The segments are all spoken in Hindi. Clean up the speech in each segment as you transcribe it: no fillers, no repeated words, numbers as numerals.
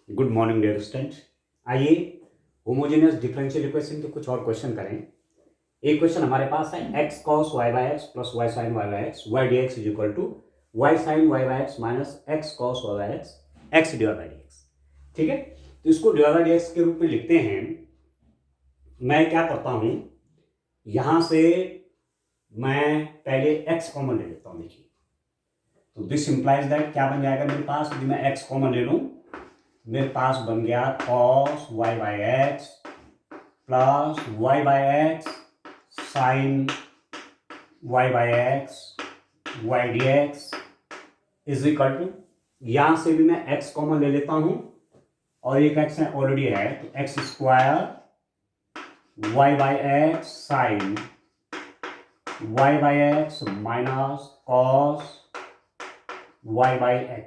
Good morning dear student. आइए होमोजेनियस डिफरेंशियल इक्वेशन के कुछ और क्वेश्चन करें। एक क्वेश्चन हमारे पास है x cos y by x plus y sin y by x y dx is equal to y sin y by x minus x cos y by x x divide by dx। ठीक है, तो इसको डिवाइड बाई dx के रूप में लिखते हैं। मैं क्या करता हूं, यहां से मैं पहले x कॉमन ले लेता हूं। देखिए, तो दिस इंप्लाइज दैट क्या बन जाएगा मेरे पास, यदि मैं x कॉमन ले लूं, मेरे पास बन गया cos y by x plus y by x sin y by x y dx is equal to, यहां से भी मैं x कॉमन ले लेता हूं और एक x ऑलरेडी है, तो x square y by x sin y by x minus cos y by x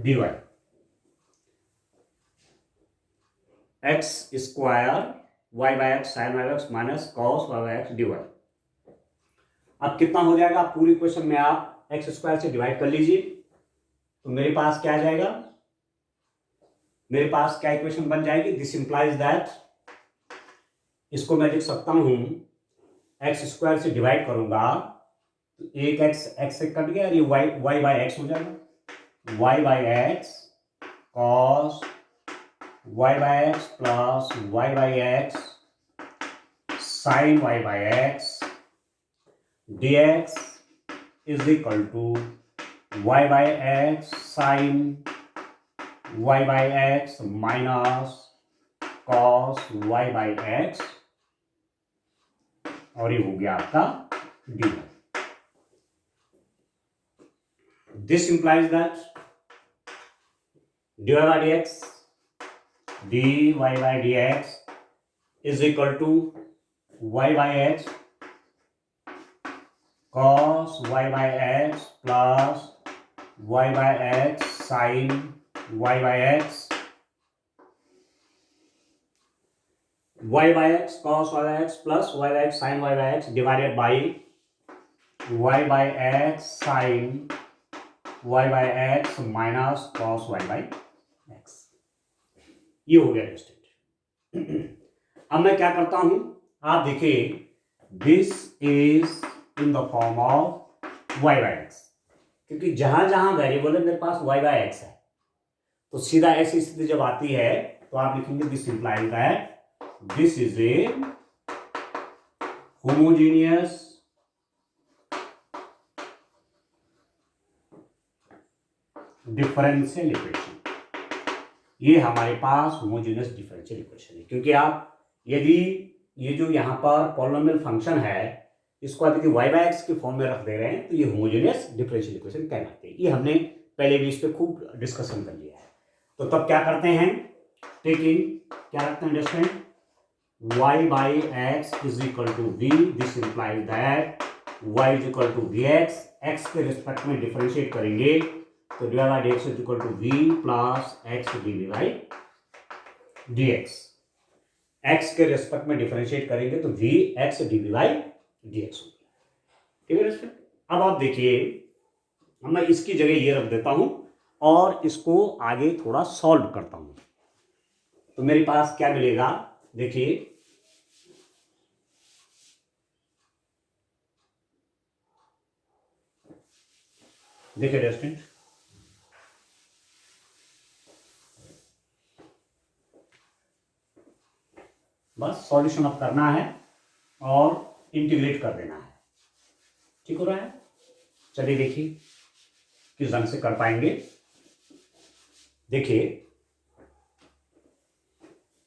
dy x square y by x sine y x minus cos y by x d y. अब कितना हो जाएगा, पूरी क्वेश्चन में आप एक्स स्क्वायर से डिवाइड कर लीजिए, तो मेरे पास क्या आ जाएगा, मेरे पास क्या इक्वेशन बन जाएगी, दिस इंप्लाइज दैट, इसको मैं लिख सकता हूं, एक्स स्क्वायर से डिवाइड करूंगा तो एक एक्स एक्स से कट गया और ये वाई वाई बाई एक्स हो जाएगा, y by x cos y by x plus y by x sin y by x dx is equal to y by x sin y by x minus cos y by x, और ये हो गया आपका dy। This implies that dy by dx dy by dx is equal to y by x cos y by x plus y by x sin y by x, y by x cos y by x plus y by x sin y by x divided by y by x sin y by x minus cos y by x। ये हो गया स्टेट। अब मैं क्या करता हूं, आप देखिए, this is in the form of y by x, क्योंकि जहां जहां वेरिएबल है मेरे पास y बाई एक्स है, तो सीधा ऐसी स्थिति जब आती है तो आप लिखेंगे this implies that this is a homogeneous differential equation. ये हमारे पास होमोजेनियस डिफरेंशियल इक्वेशन है, क्योंकि आप यदि ये जो यहाँ पर पॉलिनोमियल फंक्शन है इसको आप यदि y बाई एक्स के फॉर्म में रख दे रहे हैं तो ये होमोजेनियस डिफरेंशियल इक्वेशन कहलाते हैं। ये हमने पहले भी इस पर खूब डिस्कशन कर लिया है। तो तब क्या करते हैं, टेकिंग क्या रखते हैं distant, y by x is equal to v, this implies that y is equal to v x, x के रिस्पेक्ट में डिफरेंशिएट करेंगे तो d by D x is equal to v plus x D we by D x. X के रिस्पेक्ट में डिफरेंशिएट करेंगे तो v x D we by D x हो गया। ठीक है दोस्तों, अब आप देखिए, मैं इसकी जगह ये रख देता हूं और इसको आगे थोड़ा सॉल्व करता हूं, तो मेरे पास क्या मिलेगा, देखिए, देखिए दोस्तों, बस सॉल्यूशन अब करना है और इंटीग्रेट कर देना है। ठीक हो रहा है, चलिए देखिए किस ढंग से कर पाएंगे। देखिए,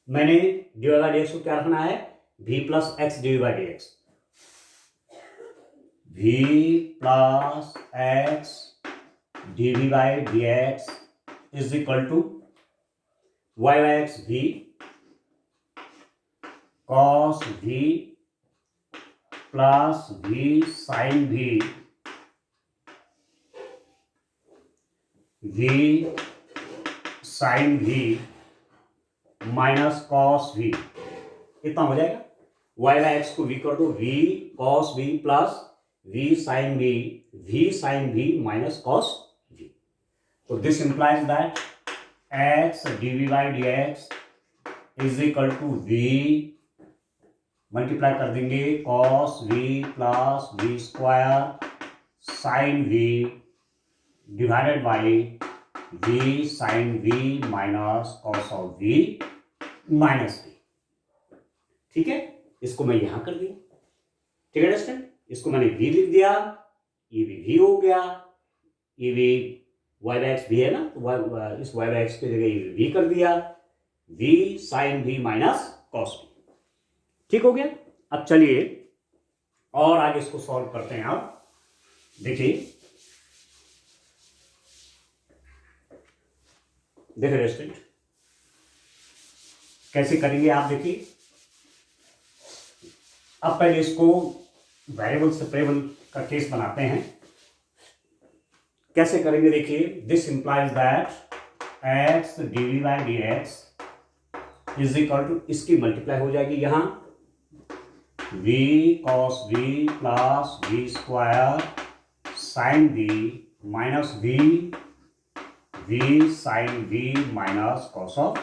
मैंने डी बाई डी एक्स को क्या रखना है, v plus x D by D X, v plus x D we by D x is equal to Y by X v cos v plus v sin v, v sin v minus cos v, इतना हो जाएगा। वाई बाय एक्स को वी कर दो, V cos we plus V sine we minus cos V. तो this implies that x D we by D x is equal to we, multiply कर देंगे cos we plus v square sine v divided by v sine we minus cos of v minus v. ठीक है, इसको मैं यहां कर दिया। ठीक है स्टूडेंट, इसको मैंने v लिख दिया, ये भी v हो गया, ये भी y बाय एक्स भी है ना, तो इस y बाय एक्स की जगह ये v कर दिया, v sine v minus cos v। ठीक हो गया। अब चलिए और आगे इसको सॉल्व करते हैं। आप देखिए स्टूडेंट कैसे करेंगे आप देखिए। अब पहले इसको वेरिएबल सेपरेबल का केस बनाते हैं। कैसे करेंगे देखिए, this implies that x D we by D x is equal to, इसकी मल्टीप्लाई हो जाएगी यहां v cos v plus v square sine v minus v sine v minus cos of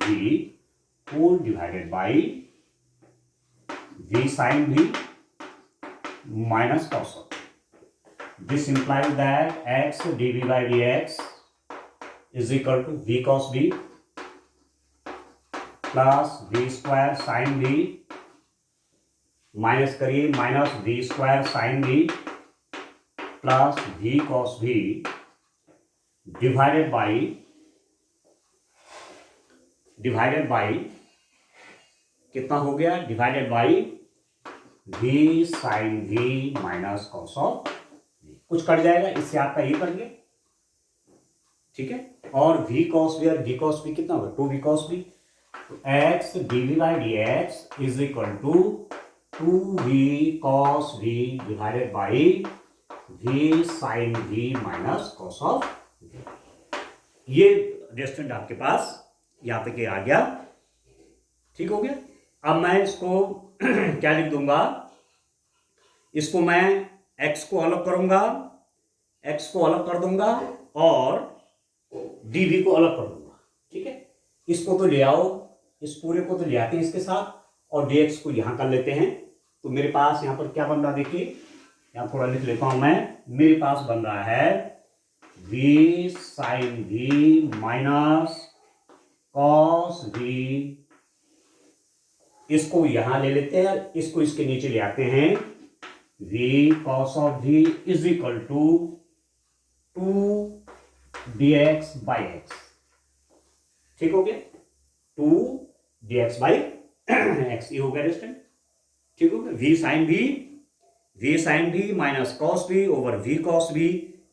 v whole divided by v sine v minus cos of. This implies that x dv by dx is equal to v cos v plus v square sine v minus करिए minus v square sine we plus v cos v divided by कितना हो गया, divided by v sine we minus cos of v. कुछ कट जाएगा, इससे आपका ये कट गया। ठीक है, और वी कॉस वी और वी कॉस वी कितना होगा, 2v cos v। X D we by D x is equal to 2v cos v divided by v sine v minus cos of v। ये रेस्टोरेंट आपके पास यहां तक आ गया। ठीक हो गया। अब मैं इसको क्या लिख दूंगा, इसको मैं x को अलग करूंगा, x को अलग कर दूंगा और dv को अलग कर दूंगा। ठीक है, इसको तो ले आओ, इस पूरे को तो ले आते हैं इसके साथ, और dx को यहां कर लेते हैं। तो मेरे पास यहां पर क्या बन रहा, देखिए यहां थोड़ा लिख लेता हूं मैं। मेरे पास बन रहा है v sine v minus cos v। इसको यहां ले लेते हैं, इसको इसके नीचे ले आते हैं। v cos of v is equal to 2dx by x. ठीक हो गया, 2dx बाई एक्स, ये हो गया रेस्टेंट। ठीक हो गया, v sine v minus cos v over v cos v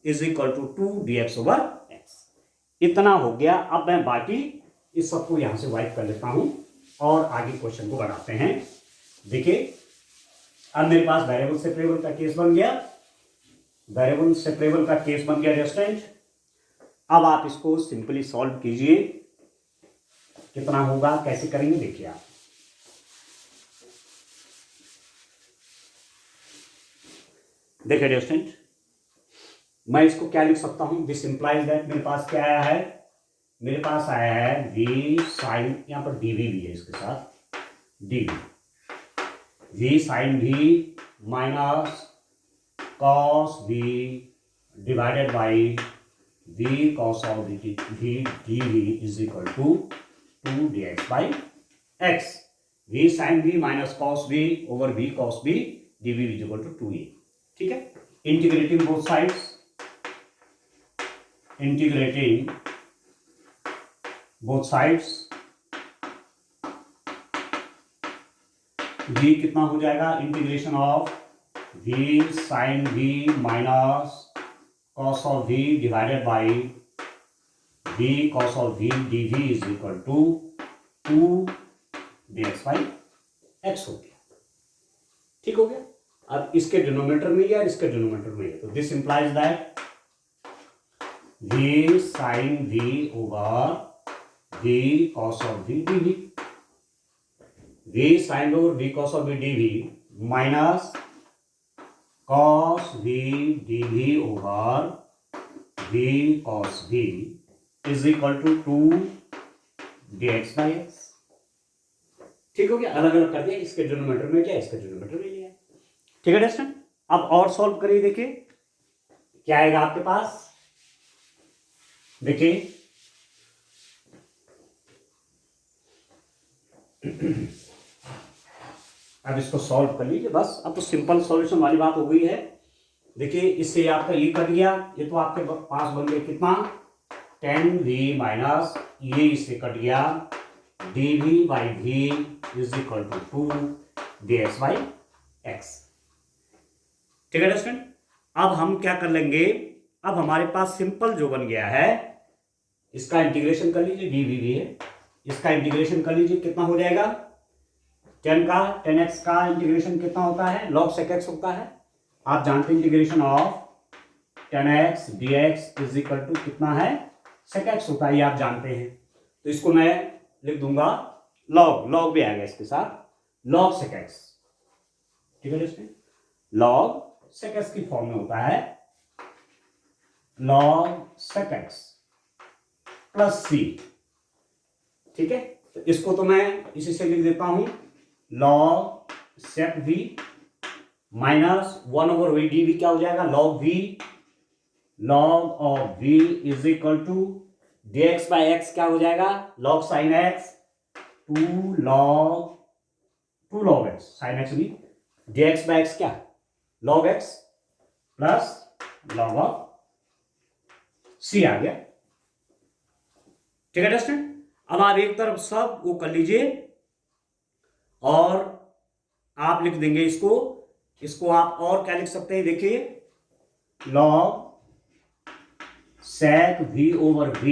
is equal to 2dx over x. इतना हो गया। अब मैं बाकी इस सबको यहां से वाइप कर लेता हूं और आगे क्वेश्चन को बनाते हैं। देखिए अब मेरे पास वेरिएबल सेपरेबल का केस बन गया, वेरिएबल सेपरेबल का केस बन गया रेस्टेंट। अब आप इसको सिंपली सॉल्व कीजिए, कितना होगा, कैसे करेंगे देखिए आप। देखिए रेस्टेंट, मैं इसको क्या लिख सकता हूं, दिस इंप्लाइज दैट मेरे पास क्या आया है, मेरे पास आया है v साइन, यहां पर dv भी है इसके साथ, dv v sine v minus cos v divided by v cos of v dv is equal to 2dx by x। v sine v minus cos v over v cos v dv is equal to 2a। ठीक है, integrating both sides, integrating both sides, v कितना हो जाएगा, integration of v sine v minus cos of v divided by v cos of v dv is equal to 2dx by x हो गया। ठीक हो गया। अब इसके डिनोमिनेटर में या इसके डिनोमिनेटर में, तो this implies that v sine v over v cos of v dv। V sine और we cos of V D V minus cos V D V over V cos V is equal to 2 D x by x. ठीक हो गया, अलग अलग कर दिया, इसके डिनोमिनेटर में क्या, इसके डिनोमिनेटर में लिया। ठीक है दोस्तों, अब और सॉल्व करिए, देखिए क्या आएगा आपके पास। देखिए अब इसको सॉल्व कर लीजिए बस, अब तो सिंपल सॉल्यूशन वाली बात हो गई है। देखिए इससे आपका ये कट गया, ये तो आपके पास बन गया कितना 10v माइनस ये इससे कट गया dv by v is equal to 2 dx by x। ठीक है दोस्तों, अब हम क्या कर लेंगे, अब हमारे पास सिंपल जो बन गया है इसका इंटीग्रेशन कर लीजिए, dv है, इसका इंटीग्रेशन कर लीजिए, कितना हो जाएगा 10x का इंटीग्रेशन कितना होता है log sec x होता है। आप जानते हैं integration of 10x dx is equal to कितना है sec x होता है, ये आप जानते हैं। तो इसको मैं लिख दूंगा log भी आएगा इसके साथ log sec x। ठीक है इसमें log sec x की फॉर्म में होता है log sec x plus c। ठीक है, तो इसको तो मैं इसी से लिख देता हूं log sec v minus 1 over v D v क्या हो जाएगा log v, log of v is equal to dx by x क्या हो जाएगा log sin x 2 log x sin x भी dx बाई x क्या log x plus log of c आ गया। ठीक है दोस्तों, अब आप एक तरफ सब वो कर लीजिए और आप लिख देंगे इसको आप और क्या लिख सकते हैं, देखिए log sec v over v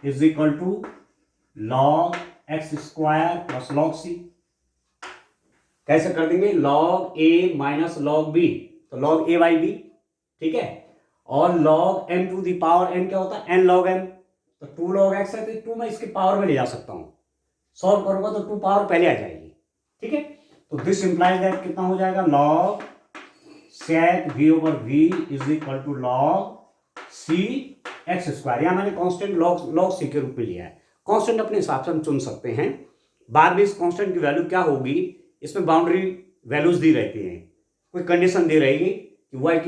is equal to log x square plus log c। कैसे कर देंगे log a minus log b, तो log a बाई b। ठीक है, और log m to the power n क्या होता है n log m, तो 2 log x है तो 2 मैं इसके पावर में ले जा सकता हूं, सॉल्व करूंगा तो 2 पावर पहले आ जाएगी। ठीक है, तो दिस इंप्लाइज दैट कितना हो जाएगा log sec v over v is equal to log c x square. या मैंने कांस्टेंट log c के रूप में लिया है, कांस्टेंट अपने हिसाब से हम चुन सकते हैं। बाद में इस कांस्टेंट की वैल्यू क्या होगी, इसमें बाउंड्री वैल्यूज दी रहती हैं, कोई कंडीशन दी रहेगी कि y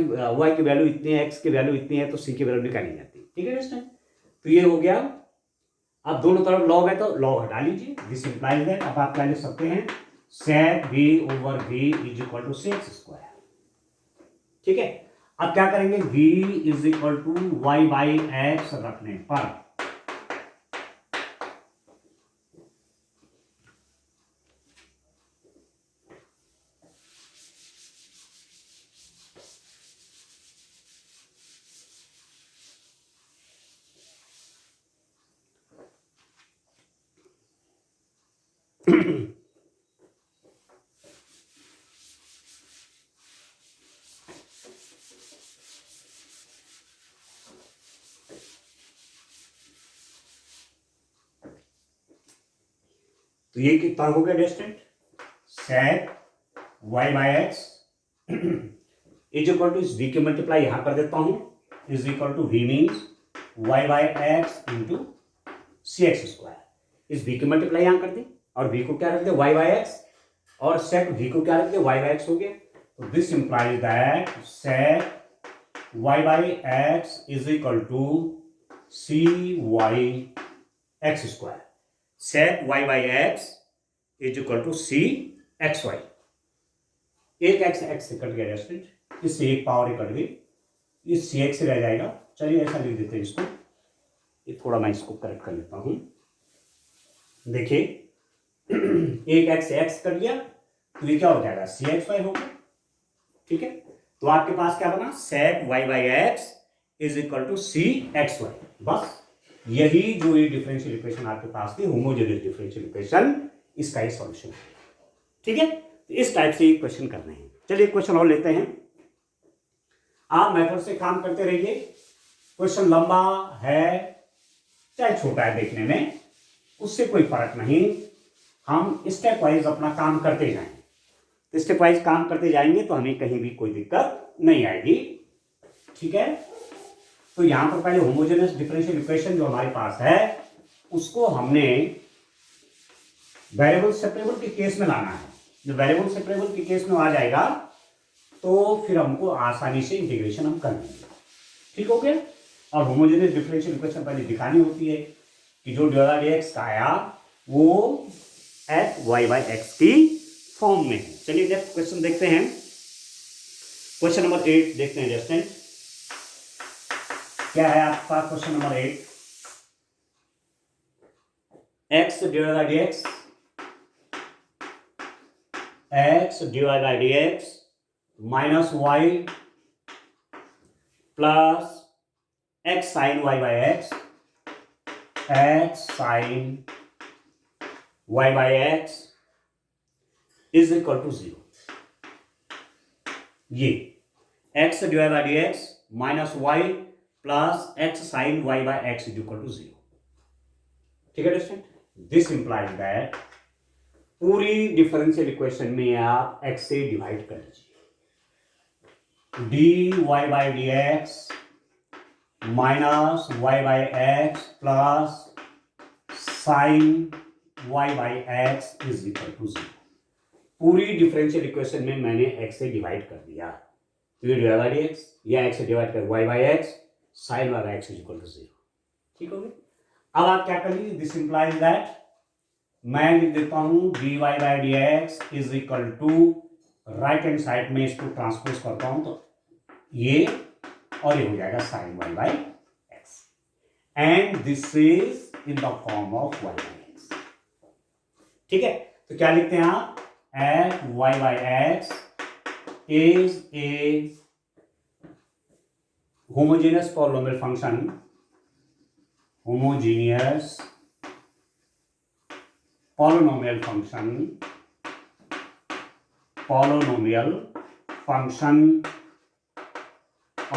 की वैल्यू इतनी है, x की वैल्यू इतनी है, तो c की वैल्यू निकाली जाती है। ठीक है दोस्तों, तो ये हो गया। अब दोनों तरफ log है तो log हटा लीजिए, दिस इंप्लाइज दैट अब आप क्या लिख सकते हैं sec v over v is equal to c square. ठीक है, अब क्या करेंगे v is equal to y by x रखने पर तो ये कितना हो गया डिस्टेंट sec y by x is equal to इस v की मल्टीप्लाई यहां कर देता हूं is equal to v means y by x into c x square. इस v की मल्टीप्लाई यहां कर दी और v को क्या रख दिया y बाई एक्स और sec v को क्या रख दिया y बाई एक्स हो गया। तो this implies that sec y by x is equal to c y x square. sec y by x is equal to c x y. एक एक्स एक्स से कट गया रेस्टेंट, इससे एक पावर ही कट गई, ये सी एक्स से रह जाएगा। चलिए ऐसा लिख देते हैं इसको, ये थोड़ा मैं इसको करेक्ट कर लेता हूं। देखिए एक एक्स से एक्स कट गया तो ये क्या हो जाएगा सी एक्स वाई होगा। ठीक है, तो आपके पास क्या बना sec y by x is equal to c x y. बस यही जो ये डिफरेंशियल इक्वेशन आपके पास थी होमोजेनियस डिफरेंशियल इक्वेशन, इसका ही सॉल्यूशन है। ठीक है, तो इस टाइप से क्वेश्चन करने हैं। चलिए क्वेश्चन और लेते हैं, आप मेथड से काम करते रहिए। क्वेश्चन लंबा है चाहे छोटा है देखने में, उससे कोई फर्क नहीं, हम स्टेप वाइज अपना काम करते जाएंगे। तो स्टेप वाइज काम करते जाएंगे तो हमें कहीं भी कोई दिक्कत नहीं आएगी। ठीक है, तो यहां पर पहले होमोजेनियस डिफरेंशियल इक्वेशन जो हमारे पास है उसको हमने वेरिएबल सेपरेबल के केस में लाना है। जो वेरिएबल सेपरेबल के केस में आ जाएगा तो फिर हमको आसानी से इंटीग्रेशन हम कर लेंगे। ठीक हो गया। और होमोजेनियस डिफरेंशियल इक्वेशन पहले दिखानी होती है कि जो dx का आया वो एफ वाई बाई एक्स की फॉर्म में है। चलिए नेक्स्ट क्वेश्चन देखते हैं। क्वेश्चन नंबर 8 देखते हैं स्टूडेंट, क्या है आपका question number 8। X divide by D x, x divide by D x minus y plus x sine y by x, x sine y by x is equal to 0। ये x divide by D x minus y plus x sine y by x is equal to 0। ठीक है दोस्तों, दिस इंप्लाइज दैट पूरी डिफरेंशियल इक्वेशन में आप एक्स से डिवाइड कर लीजिए। D y by D x minus y by x plus sine y by x is equal to 0। पूरी डिफरेंशियल इक्वेशन में मैंने एक्स से डिवाइड कर दिया, तो ये डिवाइड बाई डी एक्स या एक्स से डिवाइड कर y by x sine y by x is equal to 0। ठीक हो गया। अब आप क्या कर लीजिए, दिस इंप्लाइज दैट मैं लिख देता हूं d y by D x is equal to, right hand side में इसको ट्रांसपोज करता हूं तो ये और ये हो जाएगा sine y by x and this is in the form of y by x. ठीक है, तो क्या लिखते हैं आप, f y by x is a homogeneous polynomial function, homogeneous polynomial function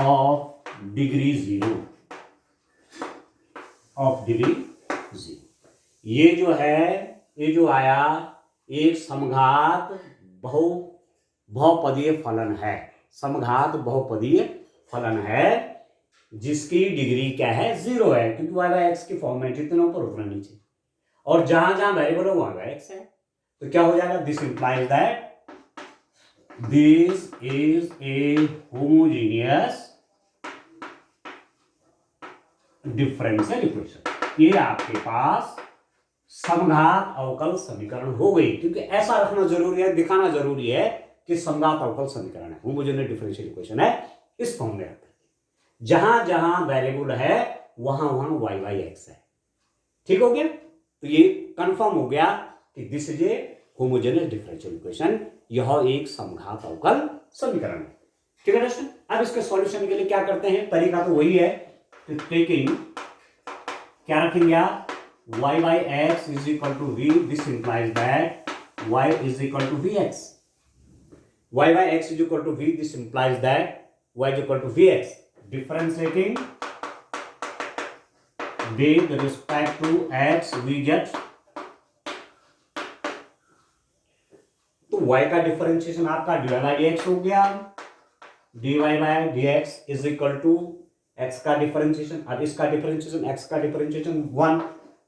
of degree 0 ये जो है, ये जो आया एक समघात बहुपदीय फलन है। समघात बहुपदीय फलन है जिसकी डिग्री क्या है, 0 है, क्योंकि वाई बाई एक्स की फॉर्म में जितने ऊपर उतना नीचे, और जहां जहां वेरिएबल हो वहां बाई एक्स है। तो क्या हो जाएगा, this implies that this is a homogeneous differential equation. ये आपके पास समघात अवकल समीकरण हो गई, क्योंकि ऐसा रखना जरूरी है, दिखाना जरूरी है कि समघात अवकल समीकरण है, होमोजेनियस डिफरेंशियल इक्वेशन है, इस फॉर्म में जहां जहां वेरिएबल है वहां वहां वाई बाई एक्स है। ठीक हो गया। तो ये कंफर्म हो गया कि this is a homogeneous differential equation, यह एक समघात अवकल समीकरण है। ठीक है दोस्तों, अब इसके सॉल्यूशन के लिए क्या करते हैं, तरीका तो वही है, टेकिंग क्या रखेंगे आप, y by x is equal to v, this implies that y is equal to vx, y by x is equal to v, this implies that y is equal to vx, differentiating with respect to x we get, तो y का डिफरेंशिएशन आपका dy by dx हो गया, dy by dx is equal to x का डिफरेंशिएशन, अब इसका डिफरेंशिएशन x का डिफरेंशिएशन 1,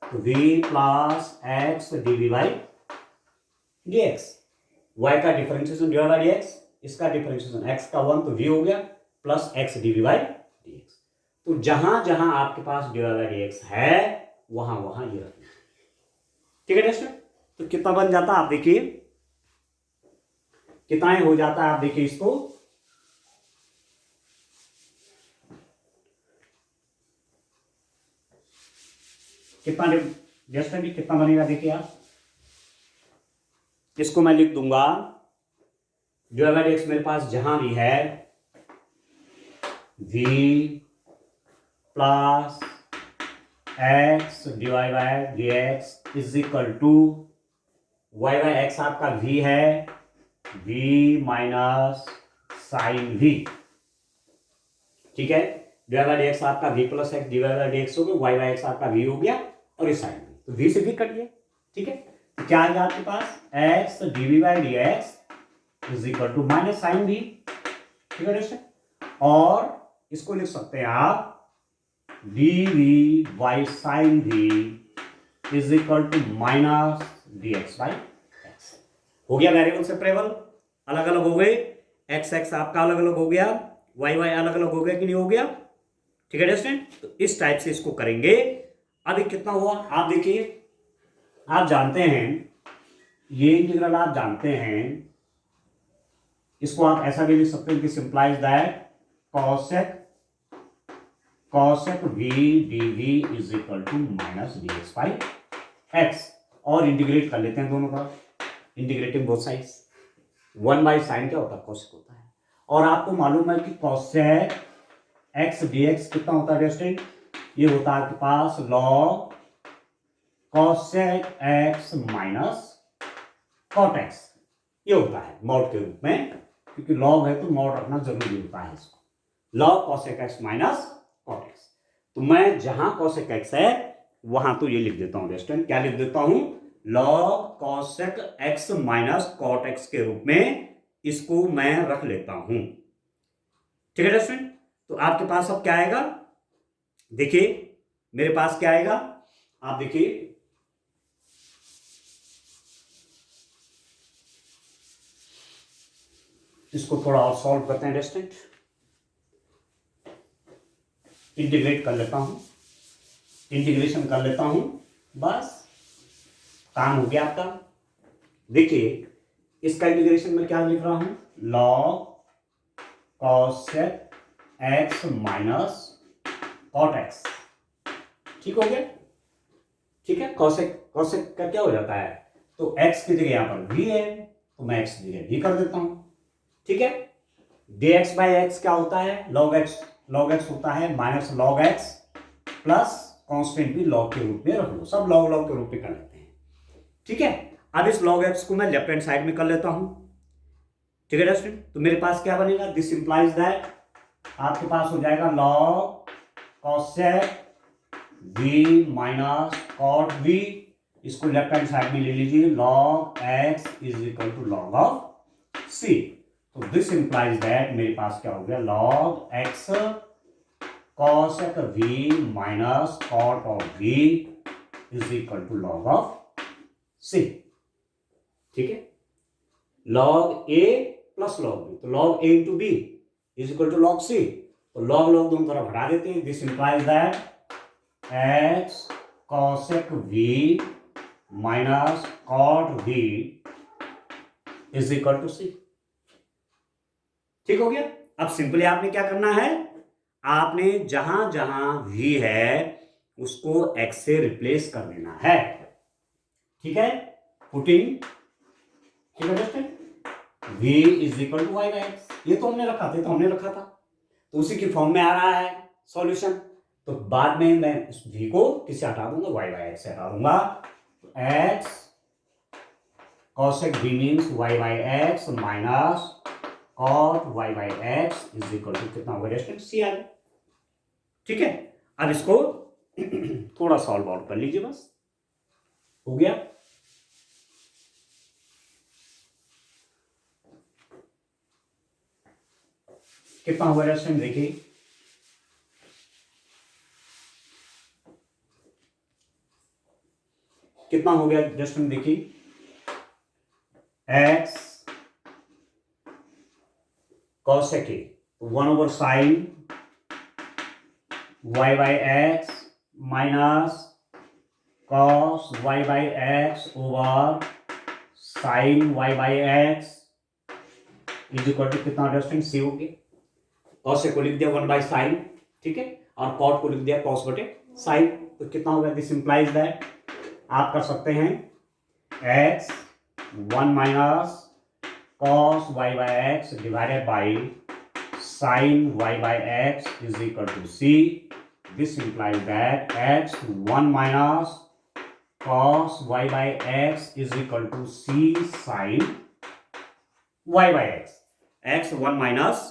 तो v plus x dv by dx, y का डिफरेंशिएशन dy by dx, इसका डिफरेंशिएशन x का 1, तो v हो गया plus x dv by dx। तो जहां जहां आपके पास dy by dx है वहां वहां ये रखना। ठीक है दोस्तों, तो कितना बन जाता है आप देखिए, कितना हो जाता है आप देखिए इसको, कितना जस्ट भी कितना बनेगा देखिए आप, इसको मैं लिख दूंगा dy by dx मेरे पास जहां भी है v plus X divide by dx is equal to y by X आपका v है, v माइनस साइन v। ठीक है, dy by dx आपका v plus X divide by dx हो गया, y बाय एक्स आपका v हो गया और इस साइन v, तो v से v कट गया। ठीक है, तो क्या आएगा आपके पास X D V by D x is equal to minus sign भी, ठीक है दोस्तों। और इसको लिख सकते हैं आप डीवी बाई साइन भी is equal to minus d x by x. हो गया वेरिएबल सेपरेबल, अलग अलग हो गए, एक्स एक्स आपका अलग अलग हो गया, वाई वाई अलग अलग हो गया कि नहीं हो गया, ठीक है स्टूडेंट। तो इस टाइप से इसको करेंगे। अभी कितना हुआ आप देखिए, आप जानते हैं ये इंटीग्रल आप जानते हैं, इसको आप ऐसा भी लिख सकते हैं कि implies that cosec v D v is equal to minus d x by x. और इंटीग्रेट कर लेते हैं दोनों का, integrating both sides. 1 by sine क्या होता है, कॉसेक होता है। और आपको मालूम है कि कॉसेक एक्स डी एक्स कितना होता है स्टूडेंट, ये होता है आपके पास log cosec x minus cot X, ये होता है मॉड के रूप में, क्योंकि लॉग है तो मॉड रखना जरूरी होता है इसको, log cosec x minus cot x. तो मैं जहां कॉसेक एक्स है वहां तो ये लिख देता हूं स्टूडेंट, क्या लिख देता हूं, log cosec x minus cot x के रूप में इसको मैं रख लेता हूं, ठीक है स्टूडेंट। तो आपके पास अब क्या आएगा, देखिए मेरे पास क्या आएगा, आप देखिए इसको थोड़ा और सॉल्व करते हैं स्टूडेंट, इंटीग्रेट कर लेता हूं, इंटीग्रेशन कर लेता हूं, बस काम हो गया आपका। देखिए इसका इंटीग्रेशन में क्या लिख रहा हूं, log cosec x minus cot x, ठीक हो गया, ठीक है। कॉसेक कॉसेक का क्या हो जाता है, तो एक्स की जगह यहां पर v है तो मैं एक्स की जगह v कर देता हूं, ठीक है। dx बाई एक्स क्या होता है, लॉग एक्स होता है minus log x plus constant भी लॉग के रूप में रख लो, सब लॉग लॉग के रूप में कर लेते हैं, ठीक है। अब इस लॉग एक्स को मैं लेफ्ट हैंड साइड में कर लेता हूं, ठीक है स्टूडेंट। तो मेरे पास क्या बनेगा, दिस इंप्लाइज दैट आपके पास हो जाएगा log cosec v minus cot v, इसको लेफ्ट हैंड साइड में ले लीजिए, log x is equal to log of c। तो दिस इंप्लाइज दैट मेरे पास क्या हो गया, log x cosec v minus cot of v is equal to log of c, ठीक है। Log a plus log b, तो log a into b is equal to log c, तो लॉग लॉग दोनों तरफ हटा देते हैं। This implies that x cosec v minus cot v is equal to c, ठीक हो गया। अब सिंपली आपने क्या करना है, आपने जहां जहां v है उसको x से रिप्लेस कर देना है, ठीक है। पुटिंग, ठीक है दोस्तों, v is equal to Y by x, ये तो हमने रखा था, तो उसी की फॉर्म में आ रहा है सॉल्यूशन। तो बाद में मैं इस v को किससे हटा दूंगा, वाई बाई एक्स से हटा दूंगा। x cosec v means y by x minus cot y by x is equal to कितना होगा रेस्टेंट सी आ गया, ठीक है। अब इसको थोड़ा सॉल्व आउट कर लीजिए, बस हो गया। कितना हुआ रेस्टेंट देखिए, कितना हो गया रेस्टेंट देखिए, x cosec a 1 over sin y by x minus cos y by x over sin y by x is equal to कितना रेस्टेंट सी हो गया। cos को लिख दिया 1 बाई साइन, ठीक है, और cot को लिख दिया cos बटे साइन, तो कितना होगा, दिस इंप्लाइज दैट आप कर सकते हैं x 1 minus cos y by x divided by sin y by x is equal to c. This implies that x 1 minus cos y by x is equal to c sin y by x. x 1 minus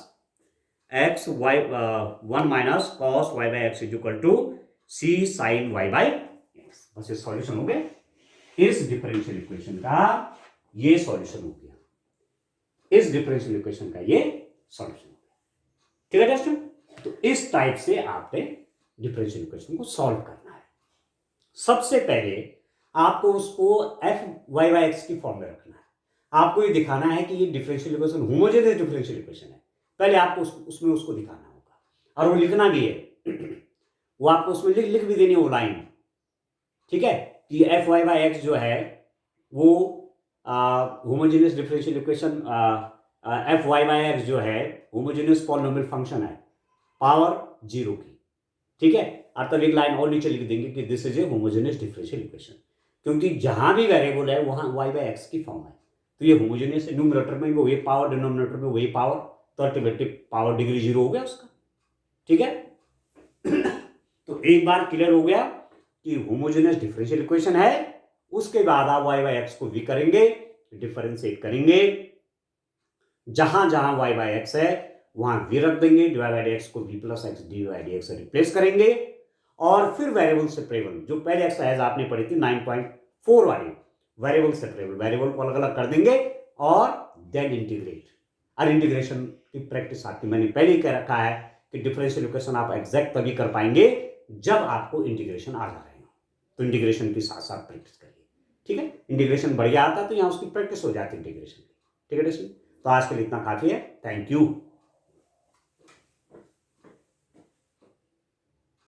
cos y by x is equal to c sin y by x. बस ये सॉल्यूशन हो गया, इस डिफरेंशियल इक्वेशन का ये सॉल्यूशन हो गया, इस डिफरेंशियल इक्वेशन का ये सॉल्यूशन हो गया। ठीक है दोस्तों, तो इस टाइप से आपने डिफरेंशियल इक्वेशन को सॉल्व करना है। सबसे पहले आपको उसको एफ वाई बाई एक्स की फॉर्म में रखना है। आपको ये दिखाना है कि ये differential equation homogeneous differential equation है। पहले आपको उसमें उसको दिखाना होगा, और वो लिखना भी है वो आपको उसमें लिख भी देनी है वो लाइन। ठीक है, कि एफ वाई बाई एक्स जो है वो homogeneous differential equation, f y by x जो है होमोजेनियस पॉलिनोमियल फंक्शन है पावर 0 की। ठीक है, और तब एक लाइन और नीचे लिख देंगे कि this is a homogeneous differential equation, क्योंकि जहां भी वेरिएबल है वहां वाई बाई एक्स की फॉर्म है, तो ये होमोजेनियस है। न्यूमरेटर में वही पावर, डिनोमिनेटर में वही पावर, तो अल्टीमेटली पावर डिग्री 0 हो गया उसका। ठीक है तो एक बार क्लियर हो गया कि होमोजेनियस डिफरेंशियल इक्वेशन है। उसके बाद आप वाई बाई एक्स को भी करेंगे, डिफरेंशिएट करेंगे। जहां जहां वाई बाई एक्स है वहां वी रख देंगे, डिवाइड बाई एक्स को v plus x D by D x से रिप्लेस करेंगे। और फिर वेरिएबल सेपरेबल, जो पहले एक्सरसाइज आपने पढ़ी थी 9.4 वाली, वेरिएबल सेपरेबल, वेरिएबल को अलग अलग कर देंगे और देन इंटीग्रेट। और इंटीग्रेशन की प्रैक्टिस आपकी मैंने पहले ही कह रखा है कि डिफरेंशियल इक्वेशन आप एग्जैक्ट तभी कर पाएंगे जब आपको इंटीग्रेशन आ जा रहे हो। तो इंटीग्रेशन के साथ साथ प्रैक्टिस करिए। ठीक है, इंटीग्रेशन बढ़िया आता है तो यहाँ उसकी प्रैक्टिस हो जाती है इंटीग्रेशन की। ठीक है, तो आज के लिए इतना काफी है। Thank you.